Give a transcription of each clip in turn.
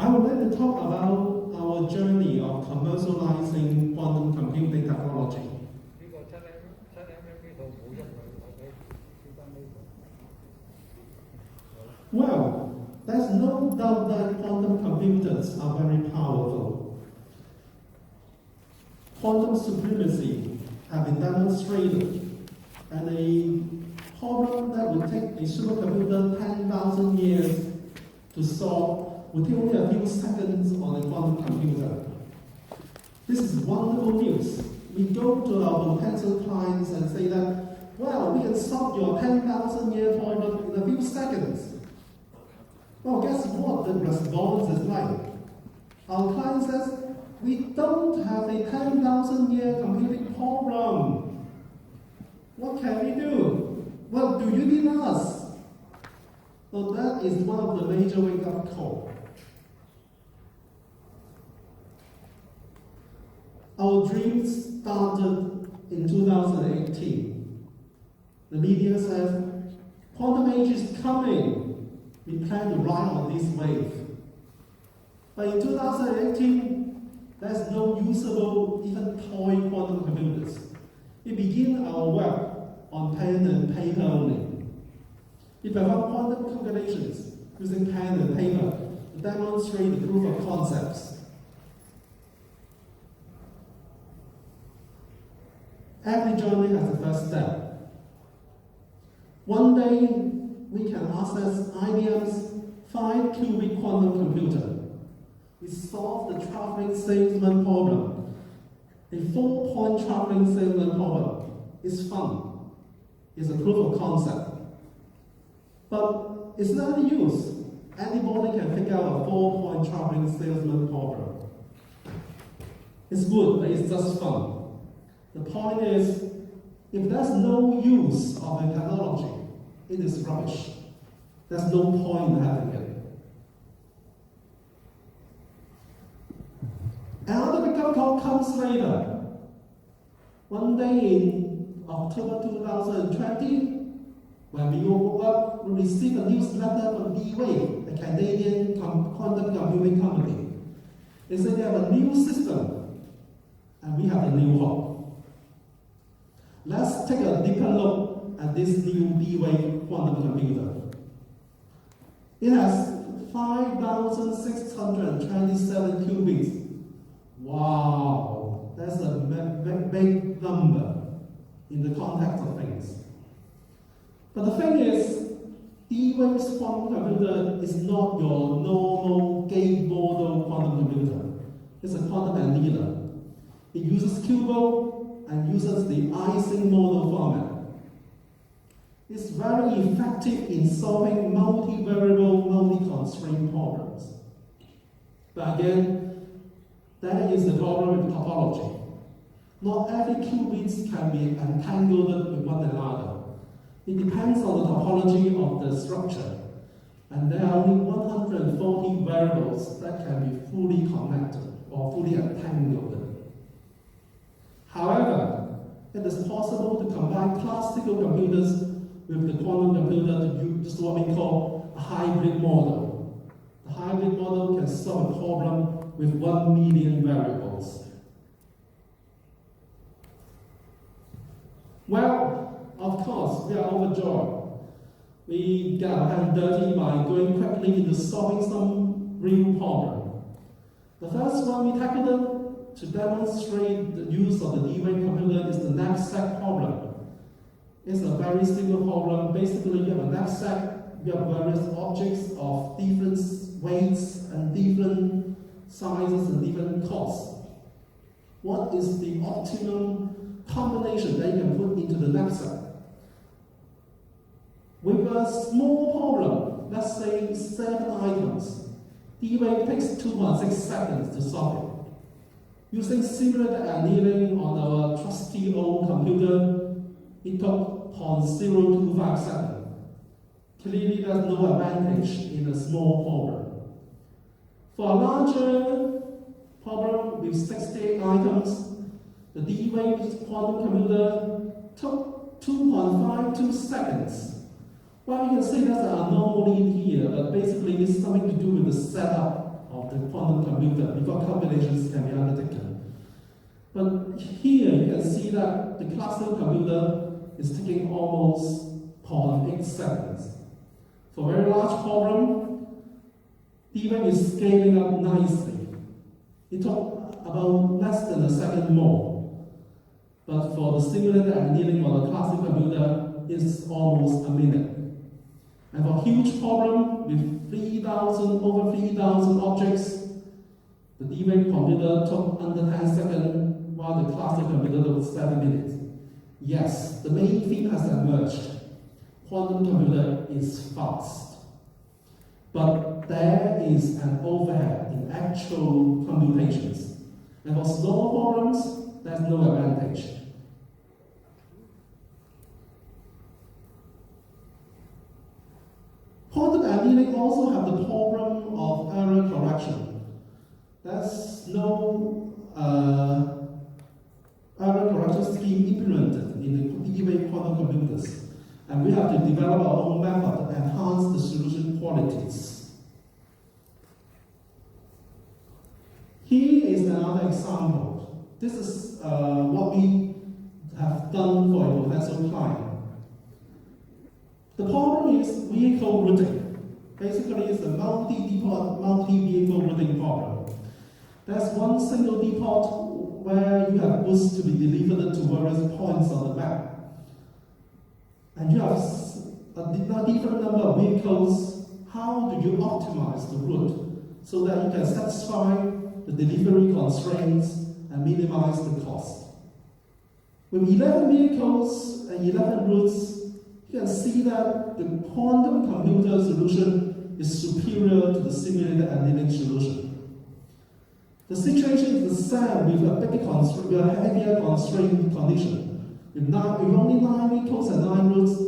I would like to talk about our journey of commercializing quantum computing technology. Well, there's no doubt that quantum computers are very powerful. Quantum supremacy has been demonstrated, and a problem that would take a supercomputer 10,000 years to solve would take only a few seconds on a quantum computer. This is wonderful news. We go to our potential clients and say that, well, we can solve your 10,000-year problem in a few seconds. Well, guess what the response is like? Our client says, we don't have a 10,000-year computing problem. What can we do? Well, do you need us? So that is one of the major wake-up calls. Our dreams started in 2018. The media says, quantum age is coming. We plan to ride on this wave. But in 2018, there's no usable, even toy quantum computers. We begin our work on pen and paper only. We perform quantum calculations using pen and paper to demonstrate the proof of concepts. Every journey has a first step. One day, we can access IBM's 5-qubit quantum computer. We solve the traveling salesman problem. A 4-point traveling salesman problem is fun. It's a proof of concept. But it's not any use. Anybody can figure out a 4-point traveling salesman problem. It's good, but it's just fun. The point is, if there's no use of a technology, it is rubbish. There's no point in having it. Another wake-up call comes later. One day in October 2020, when we woke up, we received a newsletter from D-Wave, a Canadian quantum computing company. They said they have a new system, and we have a new hope. Let's take a deeper look at this new D-Wave quantum computer. It has 5,627 qubits. Wow, that's a big number in the context of things. But the thing is, D-Wave's quantum computer is not your normal gate model quantum computer. It's a quantum annealer. It uses QUBO and uses the Ising model format. It's very effective in solving multivariable, multi-constraint problems. But again, that is the problem with topology. Not every qubit can be entangled with one another. It depends on the topology of the structure, and there are only 140 variables that can be fully connected or fully entangled. However, it is possible to combine classical computers with the quantum computer to use what we call a hybrid model. The hybrid model can solve a problem with 1 million variables. Well, of course, we are overjoyed. We get our hands dirty by going quickly into solving some real problem. The first one we tackled to demonstrate the use of the D-Wave computer is the knapsack problem. It's a very simple problem. Basically, you have a knapsack, you have various objects of different weights and different sizes and different costs. What is the optimum combination that you can put into the knapsack? With a small problem, let's say 7 items, D-Wave takes 2.6 seconds to solve it. Using simulated annealing on our trusty old computer, it took 0.025 seconds. Clearly, there's no advantage in a small problem. For a larger problem with 68 items, the D-Wave quantum computer took 2.52 seconds. Well, you can say there's an anomaly here, but basically it's something to do with the setup of the quantum computer before calculations can be undertaken. But here you can see that the classical computer is taking almost 0.8 seconds. For a very large problem, DRAM is scaling up nicely. It took about less than a second more. But for the simulated annealing on the classical computer, it's almost a minute. And for a huge problem with over 3,000 objects, the DRAM computer took under 10 seconds, while the classical computer took 7 minutes. Yes, the main theme has emerged. Quantum computer is fast. But there is an overhead in actual computations. And for small problems, there's no advantage. Quantum annealing also have the problem of error correction. There's no error correction scheme implemented in the DRAM quantum computers. And we have to develop our own method to enhance the solution qualities. Here is another example. This is what we have done for a potential client. The problem is vehicle routing. Basically, it's a multi-depot, multi-vehicle routing problem. There's one single depot where you have goods to be delivered to various points on the map. And you have a different number of vehicles. How do you optimize the route so that you can satisfy the delivery constraints and minimize the cost? With 11 vehicles and 11 routes, you can see that the quantum computer solution is superior to the simulated annealing solution. The situation is the same with a heavier constraint condition. With only 9 vehicles and 9 routes,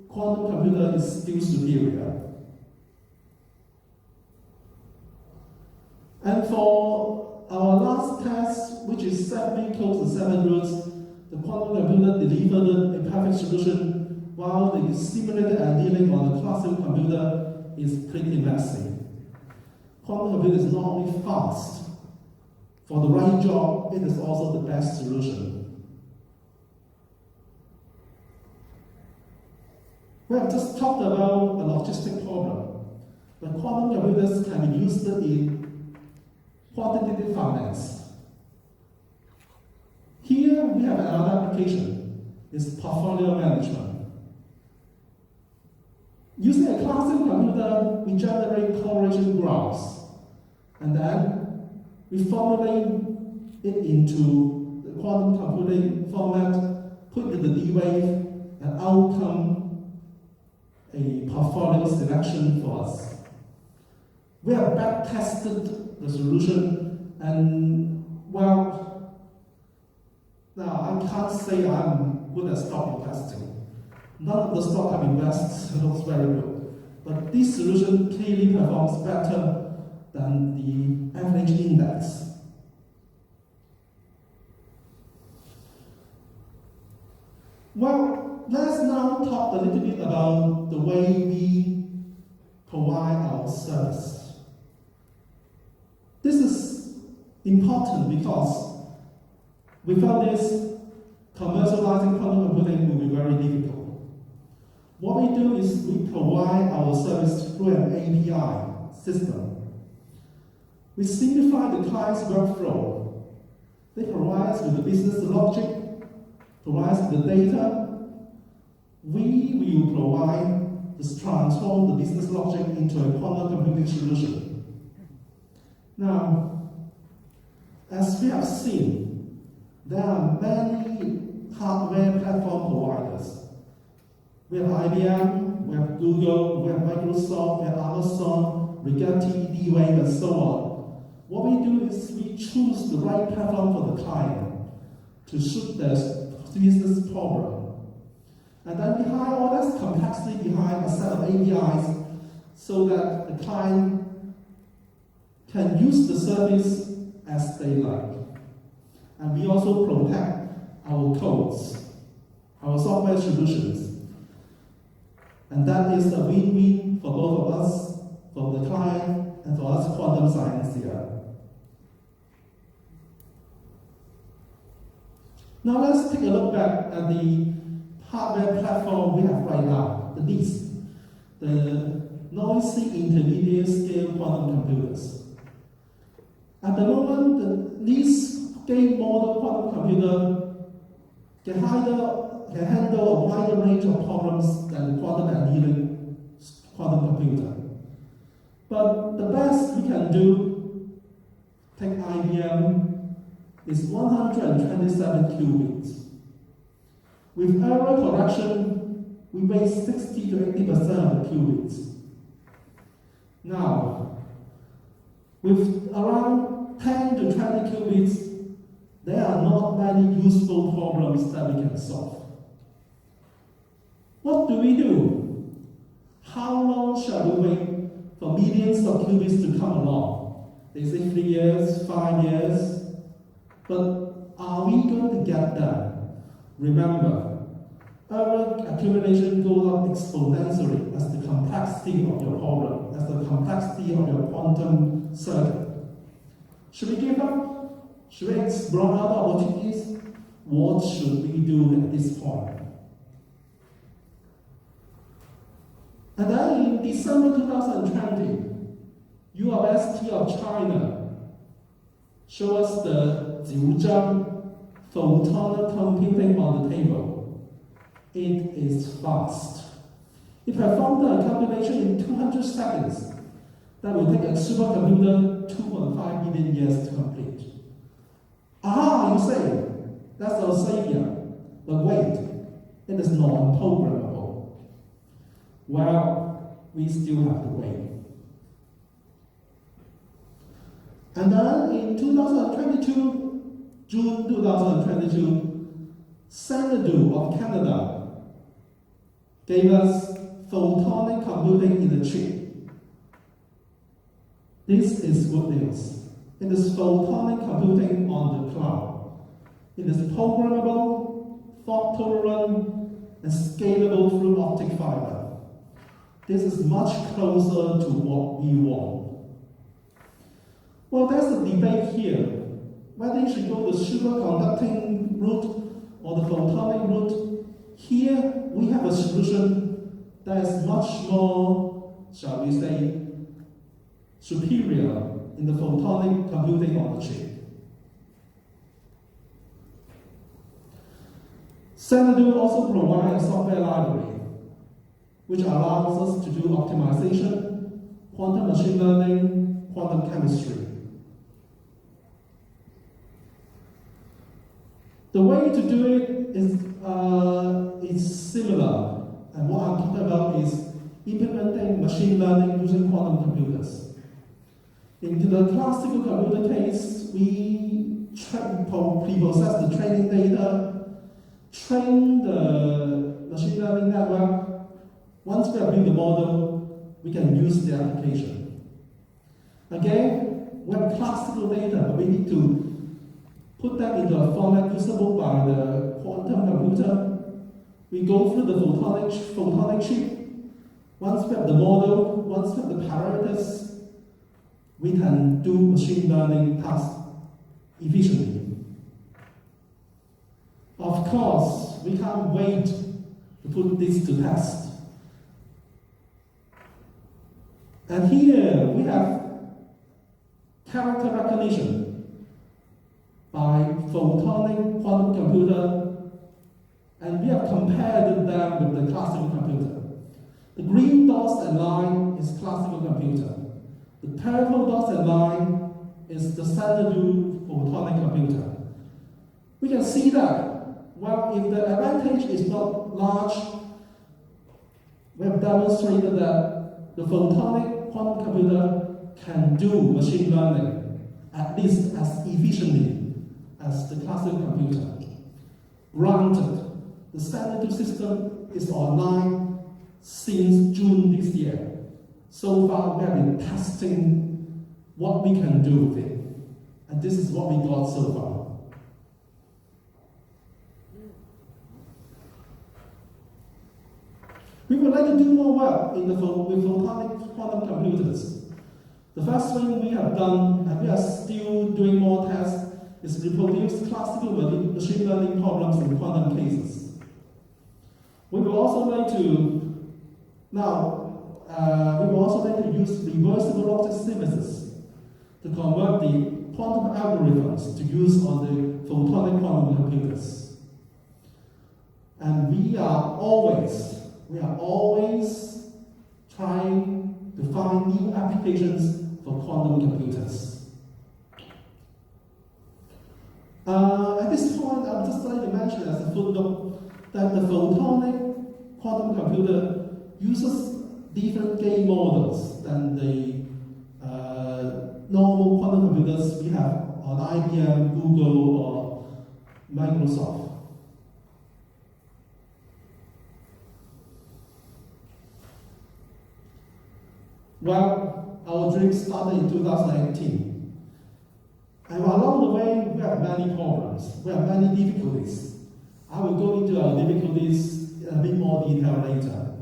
quantum computer is still superior. And for our last test, which is 7 vehicles and 7 routes, the quantum computer delivered a perfect solution, while the simulated annealing on the classical computer is pretty messy. Quantum computer is not only fast. For the right job, it is also the best solution. We have just talked about a logistic problem. But quantum computers can be used in quantitative finance. Here we have another application. It's portfolio management. Using a classical computer, we generate correlation graphs. And then we formulate it into the quantum computing format, put in the D-wave, and outcome a portfolio selection for us. We have back-tested the solution, and well, now I can't say I'm good at stock investing. None of the stock I've invested looks very good, but this solution clearly performs better than the average index. Well, let's now talk a little bit about the way we provide our service. This is important because without this, commercializing quantum computing will be very difficult. What we do is we provide our service through an API system. We simplify the client's workflow. They provide us with the business logic, provide us with the data. We will provide to transform the business logic into a quantum computing solution. Now, as we have seen, there are many hardware platform providers. We have IBM, we have Google, we have Microsoft, we have Amazon, Rigetti, D-Wave, and so on. What we do is we choose the right platform for the client to suit their business problem. And then behind all that complexity behind a set of APIs so that the client can use the service as they like. And we also protect our codes, our software solutions. And that is a win-win for both of us, for the client, and for us quantum science here. Now let's take a look back at the hardware platform we have right now, the NISQ, the Noisy Intermediate Scale Quantum Computers. At the moment, the NISQ gate model quantum computer can handle a wider range of problems than the quantum annealing quantum computer. But the best we can do, take IBM, is 127 qubits. With error correction, we waste 60 to 80% of the qubits. Now, with around 10 to 20 qubits, there are not many useful problems that we can solve. What do we do? How long shall we wait for millions of qubits to come along? They say 3 years, 5 years. But are we going to get there? Remember, error accumulation goes up exponentially as the complexity of your problem, as the complexity of your quantum circuit. Should we give up? Should we explore other opportunities? What should we do at this point? And then in December 2020, UFST of China showed us the Tsang photonic computing on the table. It is fast. It performed a calculation in 200 seconds that will take a supercomputer 2.5 million years to complete. Aha, you say, that's our savior. But wait, it is non-programmable. Well, we still have to wait. And then in 2022, June 2022, Xanadu of Canada gave us photonic computing in a chip. This is good news. It is photonic computing on the cloud. It is programmable, fault-tolerant, and scalable through optic fiber. This is much closer to what we want. Well, there's a debate here whether you should go the superconducting route or the photonic route. Here, we have a solution that is much more, shall we say, superior in the photonic computing on the chip. Xanadu also provides a software library which allows us to do optimization, quantum machine learning, quantum chemistry. The way to do it is similar, and what I'm talking about is implementing machine learning using quantum computers. In the classical computer case, we pre-process the training data, train the machine learning network. Once we have built the model, we can use the application. Again, we have classical data, but we need to put them into a format usable by the quantum computer. We go through the photonic chip. Once we have the model, once we have the parameters, we can do machine learning tasks efficiently. Of course, we can't wait to put this to test. And here we have character recognition by photonic quantum computer, and we have compared them with the classical computer. The green dots and line is classical computer. The purple dots and line is the Xanadu photonic computer. We can see that, well, if the advantage is not large, we have demonstrated that the photonic quantum computer can do machine learning at least as efficiently as the classical computer. Granted, the Xanadu system is online since June this year. So far, we have been testing what we can do with it. And this is what we got so far. We would like to do more work with photonic quantum computers. The first thing we have done, and we are still doing more tests, is reproduce classical machine learning problems in quantum cases. We will also like to use reversible logic synthesis to convert the quantum algorithms to use on the photonic quantum computers. And we are always trying to find new applications for quantum computers. At this point, I would just like to mention as a footnote that the photonic quantum computer uses different game models than the normal quantum computers we have on IBM, Google, or Microsoft. Well, our dream started in 2018. And along the way, we have many problems, we have many difficulties. I will go into our difficulties in a bit more detail later.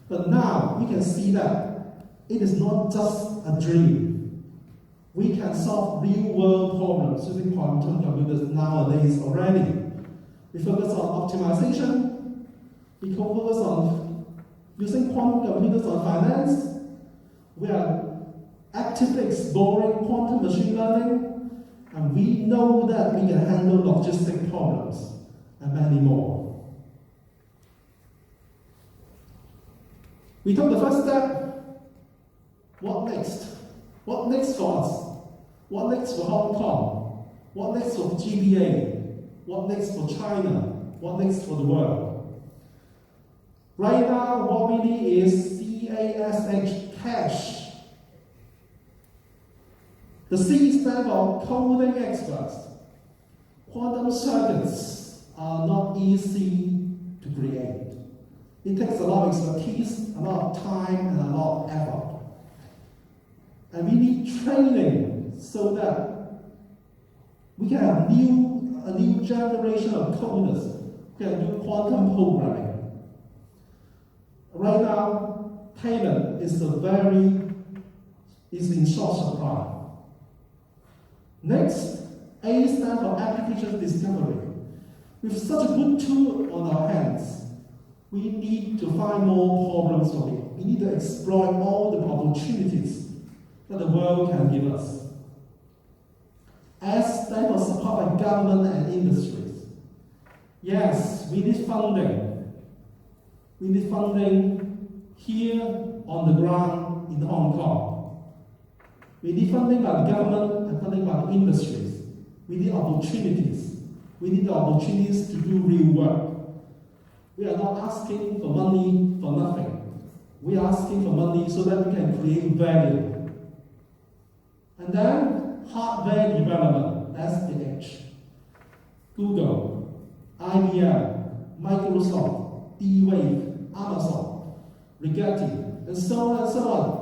But now, we can see that it is not just a dream. We can solve real-world problems using quantum computers nowadays already. We focus on optimization. We focus on using quantum computers on finance. We are actively exploring quantum machine learning, and we know that we can handle logistic problems and many more. We took the first step. What next? What next for us? What next for Hong Kong? What next for GBA? What next for China? What next for the world? Right now, what we need is cash. The C stands for coding experts. Quantum circuits are not easy to create. It takes a lot of expertise, a lot of time, and a lot of effort. And we need training so that we can have a new generation of coders who can do quantum programming. Right now, talent is in short supply. Next, A stands for application discovery. With such a good tool on our hands, we need to find more problems for it. We need to exploit all the opportunities that the world can give us. S stands for support by government and industries. Yes, we need funding. We need funding here on the ground in Hong Kong. We need funding by the government and funding by the industries. We need opportunities. We need the opportunities to do real work. We are not asking for money for nothing. We are asking for money so that we can create value. And then, hardware development, that's the H. Google, IBM, Microsoft, D-Wave, Amazon, Rigetti, and so on and so on.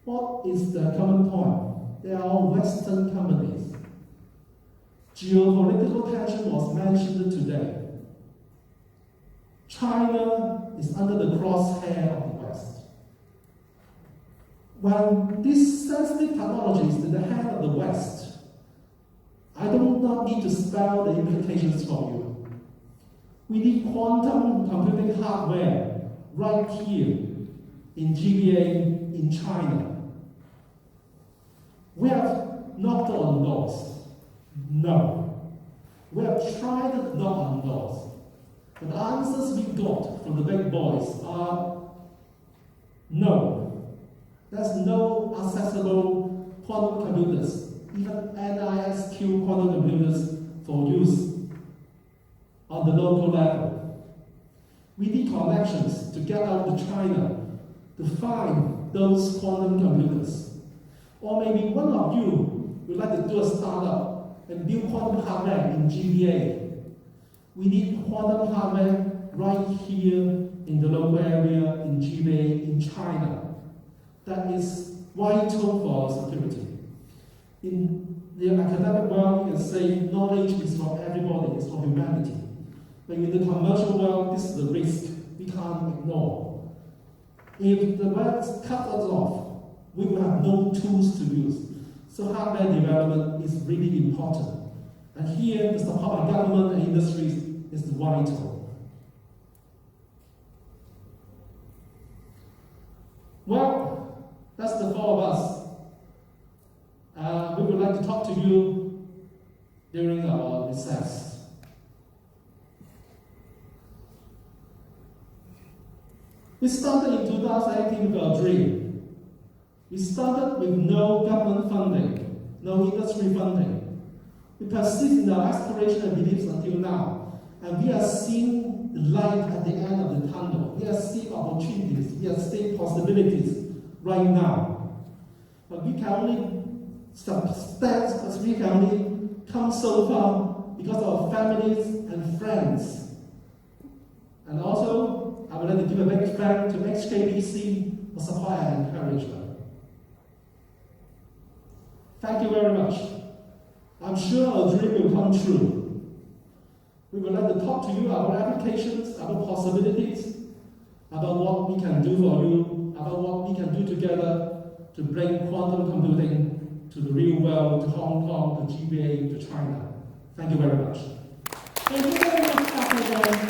What is the common point? They are all Western companies. Geopolitical tension was mentioned today. China is under the crosshair of the West. When this sensitive technology is in the hand of the West, I do not need to spell the implications for you. We need quantum computing hardware right here in GBA in China. We have knocked on doors. No. We have tried to knock on doors. But the answers we got from the big boys are no. There's no accessible quantum computers, even NISQ quantum computers for use on the local level. We need connections to get out to China to find those quantum computers. Or maybe one of you would like to do a startup and build quantum hardware in GBA. We need quantum hardware right here in the local area in GBA in China. That is vital for our security. In the academic world, you can say knowledge is for everybody, it's for humanity. But in the commercial world, this is the risk we can't ignore. If the West cuts us off, we will have no tools to use. So hardware development is really important. And here, the support by government and industries is vital. Well, that's the four of us. We would like to talk to you during our recess. We started in 2018 with our dream. We started with no government funding, no industry funding. We persist in our aspiration and beliefs until now, and we are seeing the light at the end of the tunnel. We are seeing opportunities, we are seeing possibilities right now. But we can only stand, we can only come so far because of our families and friends. And also, I would like to give a big thank to HKBC for support and encouragement. Thank you very much. I'm sure our dream will come true. We would like to talk to you about applications, about possibilities, about what we can do for you, about what we can do together to bring quantum computing to the real world, to Hong Kong, to GBA, to China. Thank you very much. Thank you very much, Dr.